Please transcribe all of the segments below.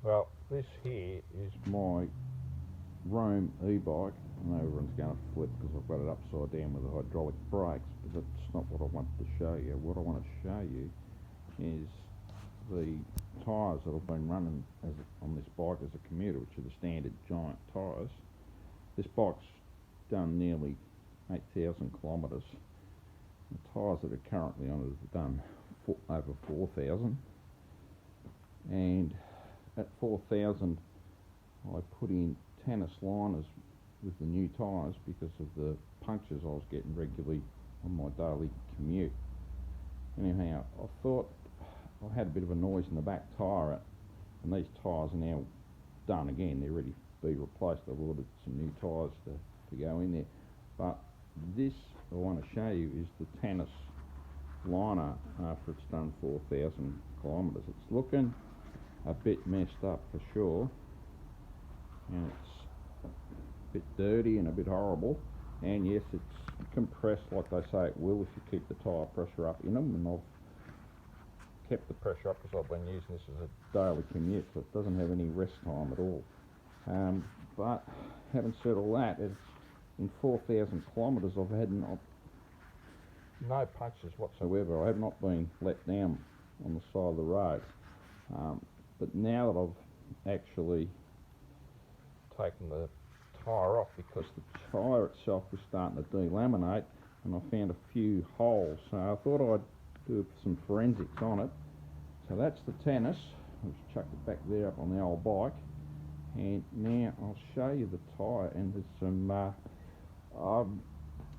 Well, this here is my Rome e-bike. I know everyone's going to flip because I've got it upside down with the hydraulic brakes, but that's not what I wanted to show you. What I want to show you is the tyres that I've been running on this bike as a commuter, which are the standard giant tyres. This bike's done nearly 8,000 kilometres. The tyres that are currently on it have done over 4,000, and at 4,000 I put in Tannus liners with the new tyres because of the punctures I was getting regularly on my daily commute. Anyhow, I thought I had a bit of a noise in the back tyre, and these tyres are now done again. They're ready to be replaced. I've ordered some new tyres to go in there. But this I want to show you is the Tannus liner after it's done 4,000 kilometres. It's looking a bit messed up for sure, and it's a bit dirty and a bit horrible, and yes, it's compressed like they say it will if you keep the tyre pressure up in them, and I've kept the pressure up because I've been using this as a daily commute, so it doesn't have any rest time at all. But having said all that, it's in 4,000 kilometres I've had no punctures whatsoever. I have not been let down on the side of the road. But now that I've actually taken the tyre off, because the tyre itself was starting to delaminate, and I found a few holes, so I thought I'd do some forensics on it. So that's the Tannus. I'll just chuck it back there up on the old bike, and now I'll show you the tyre. And there's some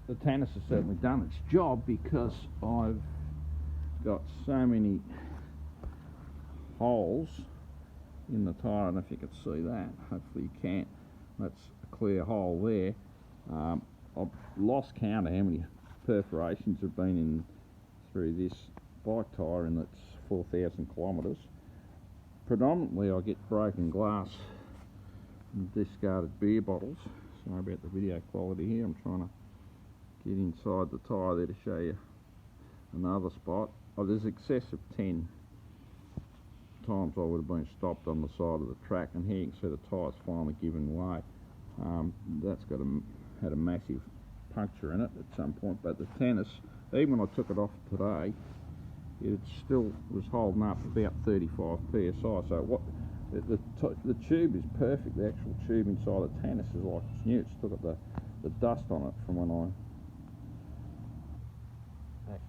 the Tannus has certainly done its job, because I've got so many holes in the tyre. I don't know if you can see that, hopefully you can. That's a clear hole there. I've lost count of how many perforations have been in through this bike tyre in its 4,000 kilometres. Predominantly I get broken glass and discarded beer bottles. Sorry about the video quality here, I'm trying to get inside the tyre there to show you another spot. There's excess of 10 times I would have been stopped on the side of the track, and here you can see the tyre's finally given way. That's had a massive puncture in it at some point, but the Tannus, even when I took it off today, it still was holding up about 35 psi. So the tube is perfect. The actual tube inside the Tannus is like it's new. It's still got the dust on it from when I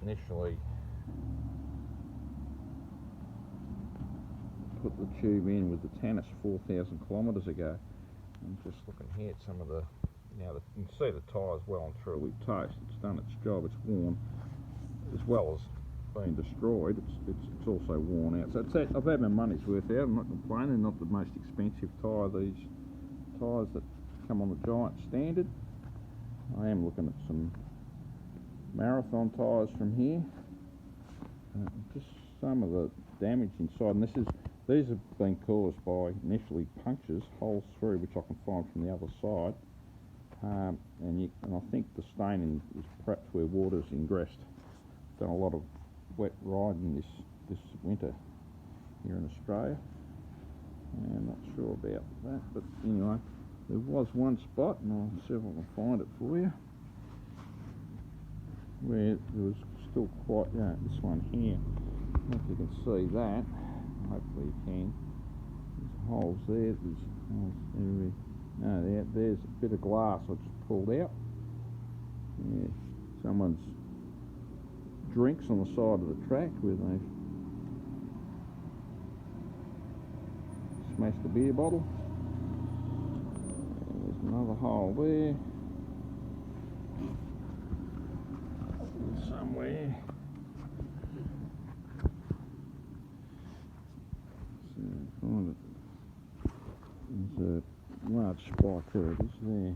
initially put the tube in with the Tannus 4,000 kilometres ago. I'm just looking here at some of the, you can see the tyre's well and truly toast. It's done its job. It's worn, as well as being destroyed. It's also worn out. So I've had my money's worth out. I'm not complaining. Not the most expensive tyre. These tyres that come on the giant standard. I am looking at some marathon tyres from here. Just some of the damage inside, and these have been caused by initially punctures, holes through, which I can find from the other side, and I think the staining is perhaps where water's ingressed. Done a lot of wet riding this winter here in Australia, and I'm not sure about that, but anyway, there was one spot, and I'll see if I can find it for you, where there was still quite, this one here. I don't know if you can see that. Hopefully you can. There's holes there. There's holes everywhere. No, there's a bit of glass I just pulled out. Yeah, someone's drinks on the side of the track where they've smashed a beer bottle. There's another hole there. Somewhere. Find it. There's a large spike there. It is there.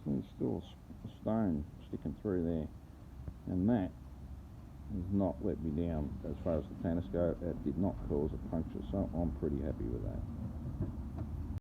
So there's still a stone sticking through there, and that has not let me down as far as the Tannus go. It did not cause a puncture, so I'm pretty happy with that.